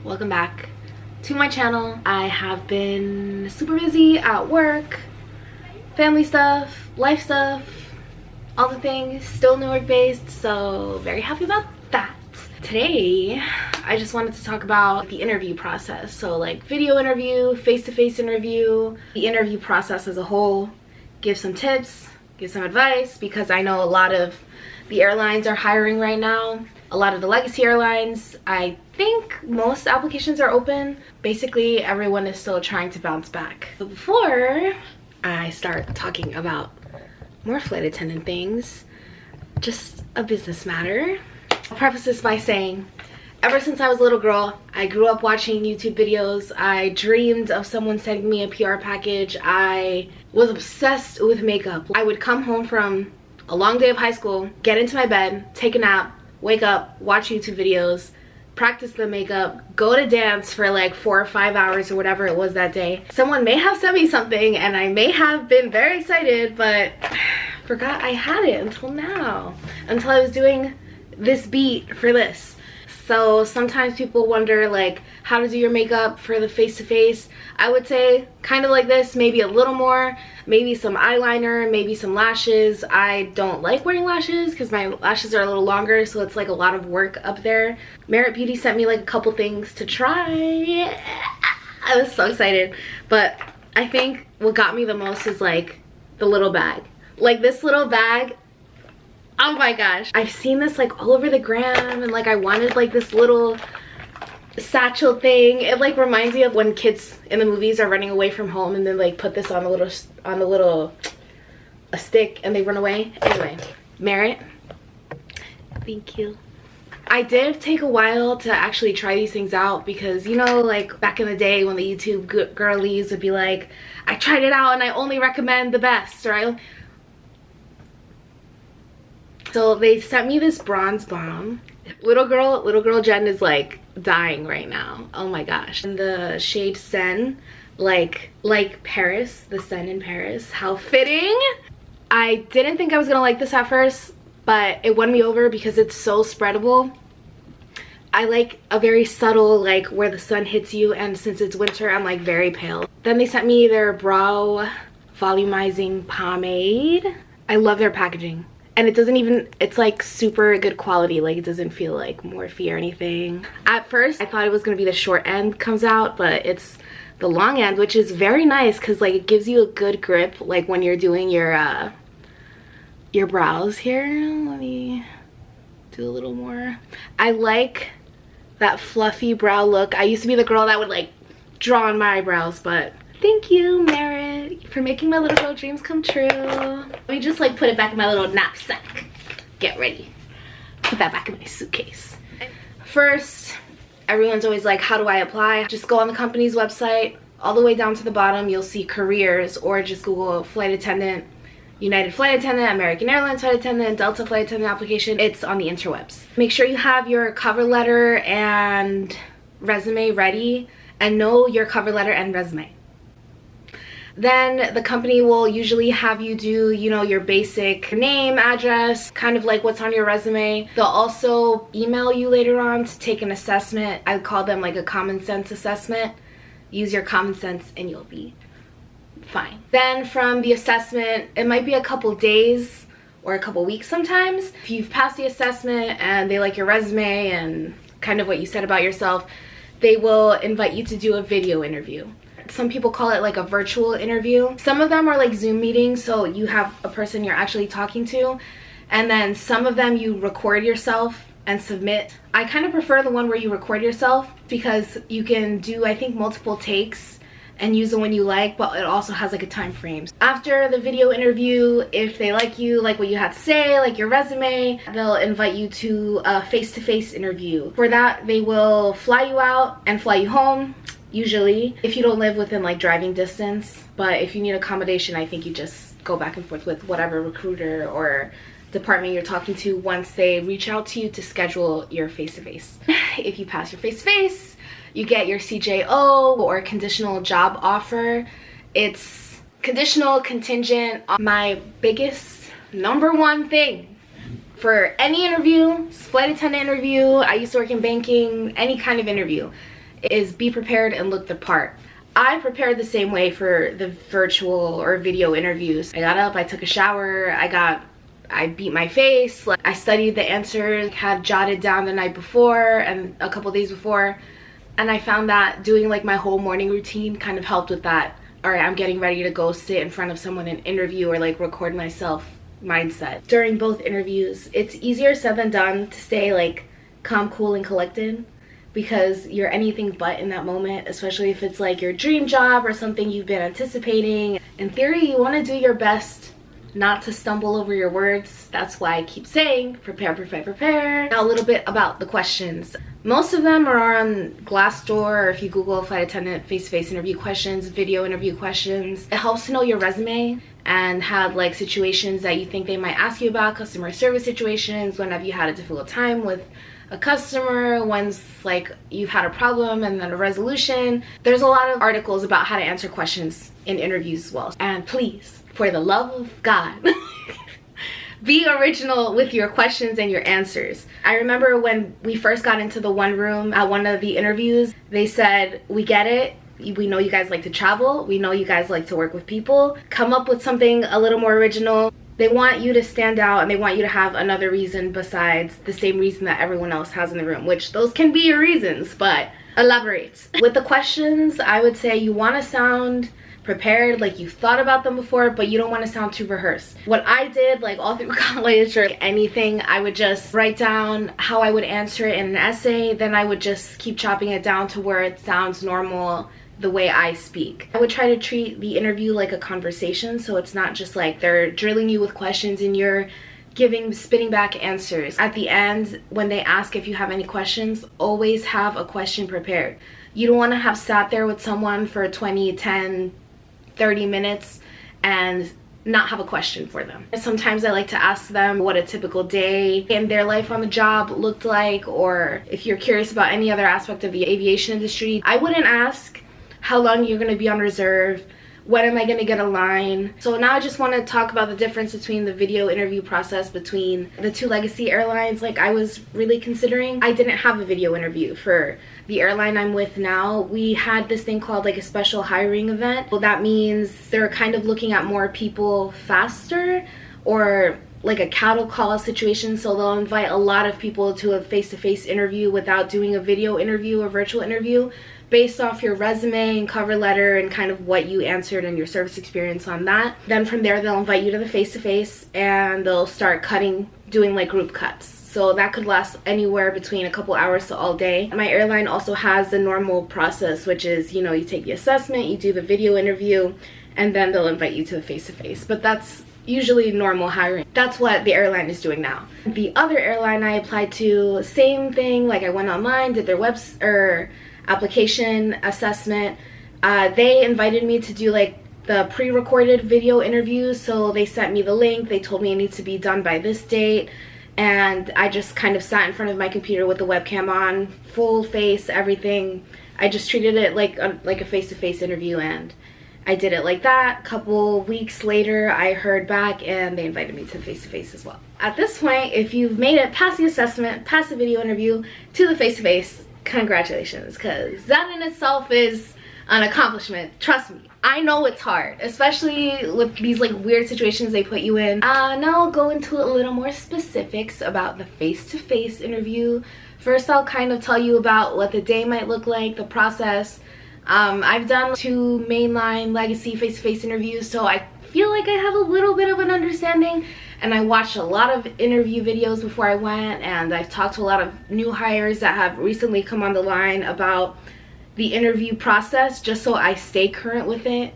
welcome back to my channel. I have been super busy at work, family stuff, life stuff, all the things, still Newark based, so very happy about that. Today I just wanted to talk about the interview process, so like video interview, face-to-face interview, the interview process as a whole, give some tips, give some advice, because I know a lot of the airlines are hiring right now. A lot of the legacy airlines, I think most applications are open. Basically, everyone is still trying to bounce back. But before I start talking about more flight attendant things, just a business matter, I'll preface this by saying, ever since I was a little girl, I grew up watching YouTube videos. I dreamed of someone sending me a PR package. I was obsessed with makeup. I would come home from a long day of high school, get into my bed, take a nap, wake up, watch YouTube videos, practice the makeup, go to dance for like 4 or 5 hours or whatever it was that day. Someone may have sent me something and I may have been very excited, but forgot I had it until now, until I was doing this beat for this. So sometimes people wonder like how to do your makeup for the face-to-face. I would say kind of like this, maybe a little more, maybe some eyeliner, maybe some lashes. I don't like wearing lashes because my lashes are a little longer, so it's like a lot of work up there. Merit Beauty sent me like a couple things to try. I was so excited, but I think what got me the most is like the little bag. Like this little bag, oh my gosh, I've seen this like all over the gram, and like I wanted like this little satchel thing. It like reminds me of when kids in the movies are running away from home and then like put this on a stick and they run away. Anyway, Merit, thank you. I did take a while to actually try these things out because, you know, like back in the day when the YouTube girlies would be like, I tried it out and I only recommend the best, right? So they sent me this bronze bomb. Little girl Jen is like dying right now. Oh my gosh. And the shade Sen, like Paris, the Sen in Paris. How fitting. I didn't think I was gonna like this at first, but it won me over because it's so spreadable. I like a very subtle, like where the sun hits you, and since it's winter, I'm like very pale. Then they sent me their brow volumizing pomade. I love their packaging. And it doesn't even, it's like super good quality. Like it doesn't feel like Morphe or anything. At first, I thought it was gonna be the short end comes out, but it's the long end, which is very nice because like it gives you a good grip like when you're doing your brows here. Let me do a little more. I like that fluffy brow look. I used to be the girl that would like draw on my eyebrows, but thank you, Merit, for making my little girl dreams come true. Let me just like put it back in my little knapsack. Get ready. Put that back in my suitcase. First, everyone's always like, how do I apply? Just go on the company's website. All the way down to the bottom, you'll see careers, or just Google flight attendant, United flight attendant, American Airlines flight attendant, Delta flight attendant application. It's on the interwebs. Make sure you have your cover letter and resume ready, and know your cover letter and resume. Then the company will usually have you do, you know, your basic name, address, kind of like what's on your resume. They'll also email you later on to take an assessment. I call them like a common sense assessment. Use your common sense and you'll be fine. Then from the assessment, it might be a couple days or a couple weeks sometimes. If you've passed the assessment and they like your resume and kind of what you said about yourself, they will invite you to do a video interview. Some people call it like a virtual interview. Some of them are like Zoom meetings, so you have a person you're actually talking to, and then some of them you record yourself and submit. I kind of prefer the one where you record yourself because you can do, I think, multiple takes and use the one you like, but it also has like a time frame. After the video interview, if they like you, like what you have to say, like your resume, they'll invite you to a face-to-face interview. For that, they will fly you out and fly you home, usually, if you don't live within like driving distance. But if you need accommodation, I think you just go back and forth with whatever recruiter or department you're talking to once they reach out to you to schedule your face-to-face. If you pass your face-to-face, you get your CJO or conditional job offer. It's conditional, contingent. My biggest #1 thing for any interview, flight attendant interview, I used to work in banking, any kind of interview, is be prepared and look the part. I prepared the same way for the virtual or video interviews. I got up, I took a shower, I beat my face, I studied the answers, had jotted down the night before and a couple days before, and I found that doing like my whole morning routine kind of helped with that. All right, I'm getting ready to go sit in front of someone and interview or like record myself mindset. During both interviews, it's easier said than done to stay like calm, cool, and collected, because you're anything but in that moment, especially if it's like your dream job or something you've been anticipating. In theory, you want to do your best not to stumble over your words. That's why I keep saying prepare, prepare, prepare. Now a little bit about the questions. Most of them are on Glassdoor, or if you Google flight attendant face-to-face interview questions, video interview questions. It helps to know your resume and have like situations that you think they might ask you about, customer service situations, when have you had a difficult time with a customer, when's like you've had a problem and then a resolution. There's a lot of articles about how to answer questions in interviews as well. And please, for the love of God, be original with your questions and your answers. I remember when we first got into the one room at one of the interviews, they said, we get it, we know you guys like to travel, we know you guys like to work with people, come up with something a little more original. They want you to stand out and they want you to have another reason besides the same reason that everyone else has in the room, which those can be your reasons, but elaborate. With the questions, I would say you want to sound prepared, like you've thought about them before, but you don't want to sound too rehearsed. What I did, like all through college or anything, I would just write down how I would answer it in an essay, then I would just keep chopping it down to where it sounds normal, the way I speak. I would try to treat the interview like a conversation, so it's not just like they're drilling you with questions and you're spitting back answers. At the end, when they ask if you have any questions, always have a question prepared. You don't want to have sat there with someone for 20, 10, 30 minutes and not have a question for them. Sometimes I like to ask them what a typical day in their life on the job looked like, or if you're curious about any other aspect of the aviation industry. I wouldn't ask how long you're going to be on reserve, when am I going to get a line. So now I just want to talk about the difference between the video interview process between the two legacy airlines like I was really considering. I didn't have a video interview for the airline I'm with now. We had this thing called like a special hiring event. Well, that means they're kind of looking at more people faster, or like a cattle call situation, so they'll invite a lot of people to a face-to-face interview without doing a video interview or virtual interview, based off your resume and cover letter and kind of what you answered and your service experience on that. Then from there, they'll invite you to the face-to-face and they'll start doing like group cuts. So that could last anywhere between a couple hours to all day. My airline also has the normal process, which is, you know, you take the assessment, you do the video interview, and then they'll invite you to the face-to-face. But that's usually normal hiring. That's what the airline is doing now. The other airline I applied to, same thing, like I went online, did their application assessment. They invited me to do like the pre-recorded video interviews, so they sent me the link. They told me it needs to be done by this date, and I just kind of sat in front of my computer with the webcam on, full face, everything. I just treated it like a face-to-face interview, and I did it like that. A couple weeks later, I heard back and they invited me to the face-to-face as well. At this point, if you've made it past the assessment, past the video interview, to the face-to-face, congratulations, because that in itself is an accomplishment. Trust me, I know it's hard, especially with these like weird situations they put you in. Now I'll go into a little more specifics about the face-to-face interview. First, I'll kind of tell you about what the day might look like, the process. I've done 2 mainline legacy face-to-face interviews, so I feel like I have a little bit of an understanding, and I watched a lot of interview videos before I went, and I've talked to a lot of new hires that have recently come on the line about the interview process, just so I stay current with it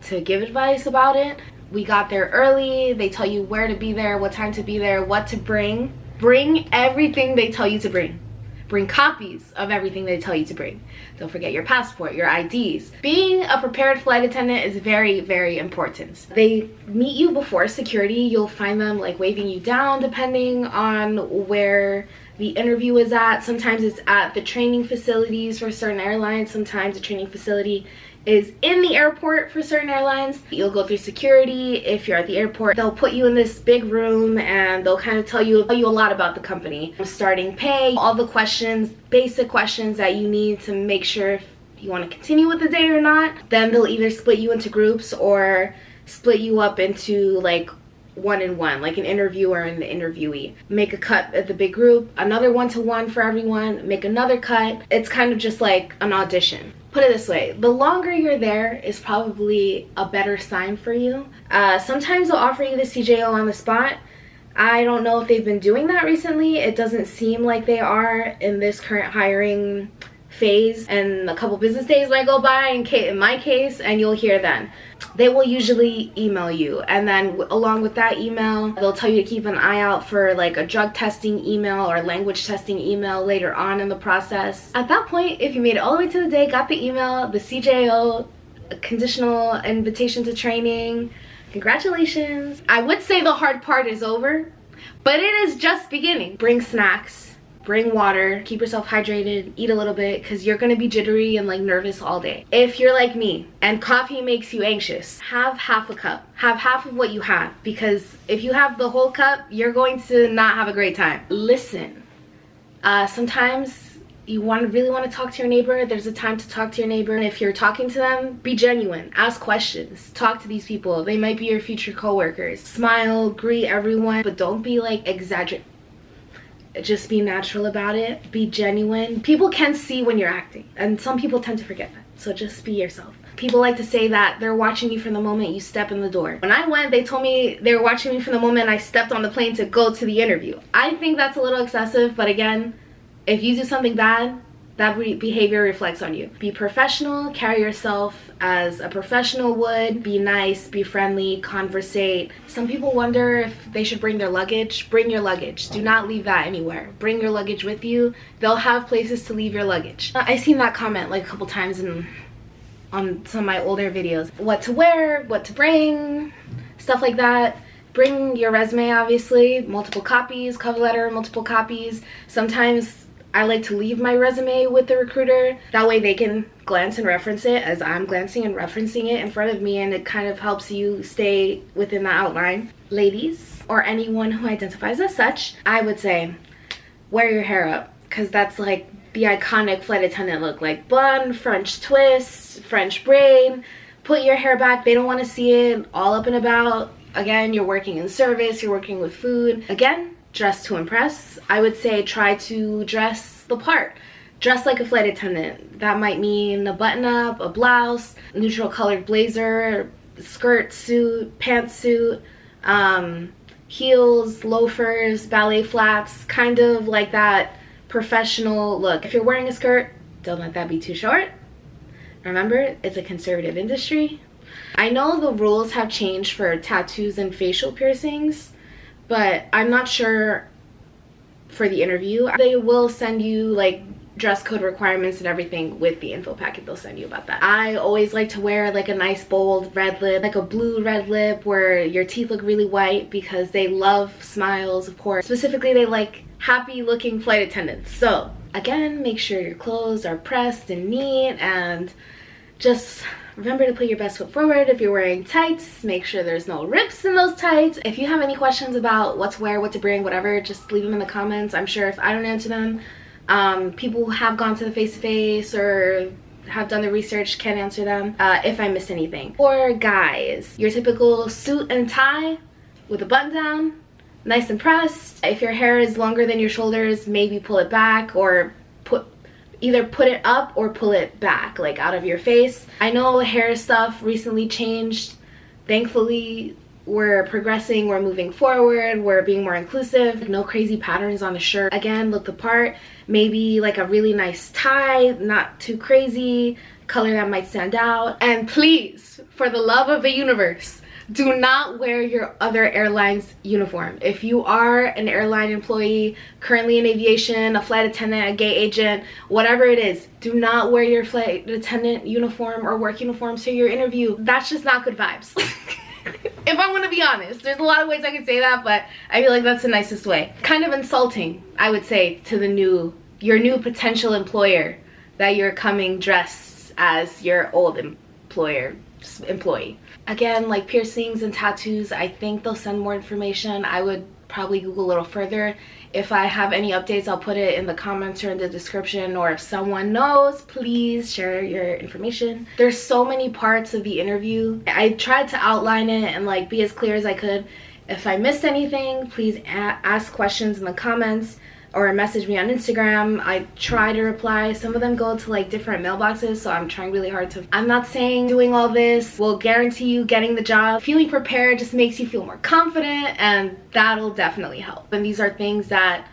to give advice about it. We got there early. They tell you where to be there, what time to be there, what to bring. Bring everything they tell you to bring. Bring copies of everything they tell you to bring. Don't forget your passport, your IDs. Being a prepared flight attendant is very, very important. They meet you before security. You'll find them like waving you down depending on where the interview is at. Sometimes it's at the training facilities for certain airlines. Sometimes the training facility is in the airport for certain airlines. You'll go through security. If you're at the airport, they'll put you in this big room and they'll kind of tell you a lot about the company. Starting pay, all the questions, basic questions that you need to make sure if you want to continue with the day or not. Then they'll either split you into groups or split you up into like one-on-one, like an interviewer and the interviewee. Make a cut at the big group, another one-to-one for everyone, make another cut. It's kind of just like an audition. Put it this way, the longer you're there is probably a better sign for you. Sometimes they'll offer you the CJO on the spot. I don't know if they've been doing that recently. It doesn't seem like they are in this current hiring phase, and a couple business days might go by in my case, and you'll hear then. They will usually email you, and then along with that email, they'll tell you to keep an eye out for like a drug testing email or language testing email later on in the process. At that point, if you made it all the way to the day, got the email, the CJO, conditional invitation to training, congratulations. I would say the hard part is over, but it is just beginning. Bring snacks. Bring water, keep yourself hydrated, eat a little bit, because you're gonna be jittery and like nervous all day. If you're like me and coffee makes you anxious, have half a cup. Have half of what you have, because if you have the whole cup, you're going to not have a great time. Listen, sometimes you really want to talk to your neighbor. There's a time to talk to your neighbor, and if you're talking to them, be genuine, ask questions, talk to these people. They might be your future co-workers. Smile, greet everyone, but don't be like exaggerate. Just be natural about it, be genuine. People can see when you're acting, and some people tend to forget that, so just be yourself. People like to say that they're watching you from the moment you step in the door. When I went, they told me they were watching me from the moment I stepped on the plane to go to the interview. I think that's a little excessive, but again, if you do something bad, that behavior reflects on you. Be professional, carry yourself as a professional would, be nice, be friendly, conversate. Some people wonder if they should bring their luggage. Bring your luggage. Do not leave that anywhere. Bring your luggage with you. They'll have places to leave your luggage. I've seen that comment like a couple times on some of my older videos. What to wear, what to bring, stuff like that. Bring your resume, obviously, multiple copies, cover letter, multiple copies. Sometimes I like to leave my resume with the recruiter. That way they can glance and reference it as I'm glancing and referencing it in front of me, and it kind of helps you stay within the outline. Ladies, or anyone who identifies as such, I would say wear your hair up, because that's like the iconic flight attendant look, like bun, French twist, French braid. Put your hair back. They don't want to see it all up and about. Again, you're working in service, you're working with food. Again, dress to impress. I would say try to dress the part. Dress like a flight attendant. That might mean a button-up, a blouse, neutral colored blazer, skirt, suit, pantsuit, heels, loafers, ballet flats, kind of like that professional look. If you're wearing a skirt, don't let that be too short. Remember, it's a conservative industry. I know the rules have changed for tattoos and facial piercings, but I'm not sure for the interview. They will send you like dress code requirements and everything with the info packet they'll send you about that. I always like to wear like a nice bold red lip, like a blue red lip where your teeth look really white, because they love smiles, of course. Specifically, they like happy looking flight attendants. So again, make sure your clothes are pressed and neat, and just remember to put your best foot forward. If you're wearing tights, make sure there's no rips in those tights. If you have any questions about what to wear, what to bring, whatever, just leave them in the comments. I'm sure if I don't answer them, people who have gone to the face-to-face or have done the research can answer them if I miss anything. For guys, your typical suit and tie with a button down, nice and pressed. If your hair is longer than your shoulders, maybe pull it back, or either put it up or pull it back, like out of your face. I know hair stuff recently changed. Thankfully, we're progressing, we're moving forward, we're being more inclusive. No crazy patterns on the shirt. Again, look the part. Maybe like a really nice tie, not too crazy, color that might stand out. And please, for the love of the universe, do not wear your other airline's uniform. If you are an airline employee, currently in aviation, a flight attendant, a gate agent, whatever it is, do not wear your flight attendant uniform or work uniform to your interview. That's just not good vibes. If I want to be honest, there's a lot of ways I could say that, but I feel like that's the nicest way. Kind of insulting, I would say, to your new potential employer, that you're coming dressed as your old employee. Again, like piercings and tattoos, I think they'll send more information. I would probably Google a little further. If I have any updates, I'll put it in the comments or in the description, or if someone knows, please share your information. There's so many parts of the interview. I tried to outline it and like be as clear as I could. If I missed anything, please ask questions in the comments or message me on Instagram. I try to reply. Some of them go to like different mailboxes, so I'm trying really hard to. I'm not saying doing all this will guarantee you getting the job. Feeling prepared just makes you feel more confident, and that'll definitely help. And these are things that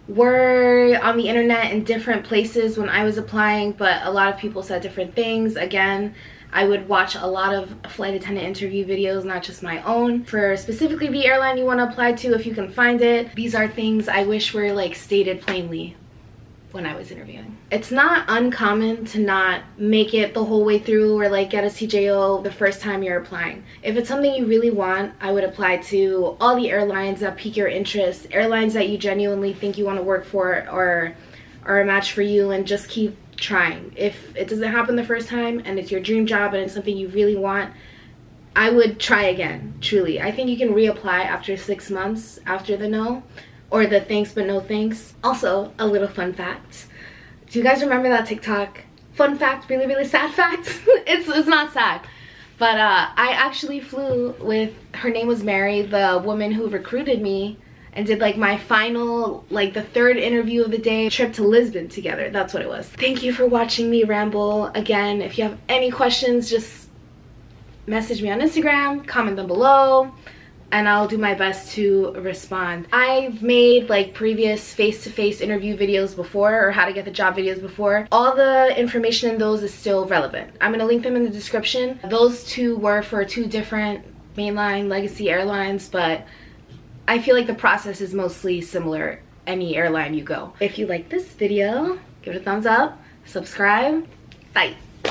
were on the internet in different places when I was applying, but a lot of people said different things. Again, I would watch a lot of flight attendant interview videos, not just my own, for specifically the airline you want to apply to if you can find it. These are things I wish were like stated plainly when I was interviewing. It's not uncommon to not make it the whole way through or like get a CJO the first time you're applying. If it's something you really want, I would apply to all the airlines that pique your interest, airlines that you genuinely think you want to work for or are a match for you, and just keep trying. If it doesn't happen the first time and it's your dream job and it's something you really want, I would try again. Truly, I think you can reapply after 6 months after the no, or the thanks but no thanks. Also, a little fun fact, do you guys remember that TikTok fun fact, really sad fact? it's not sad, but I actually flew with, her name was Mary, the woman who recruited me, and did like my final, like the third interview of the day, trip to Lisbon together. That's what it was. Thank you for watching me ramble. Again, if you have any questions, just message me on Instagram, comment them below, and I'll do my best to respond. I've made like previous face-to-face interview videos before, or how to get the job videos before. All the information in those is still relevant. I'm gonna link them in the description. Those two were for 2 different mainline legacy airlines, but I feel like the process is mostly similar any airline you go. If you like this video, give it a thumbs up, subscribe. Bye.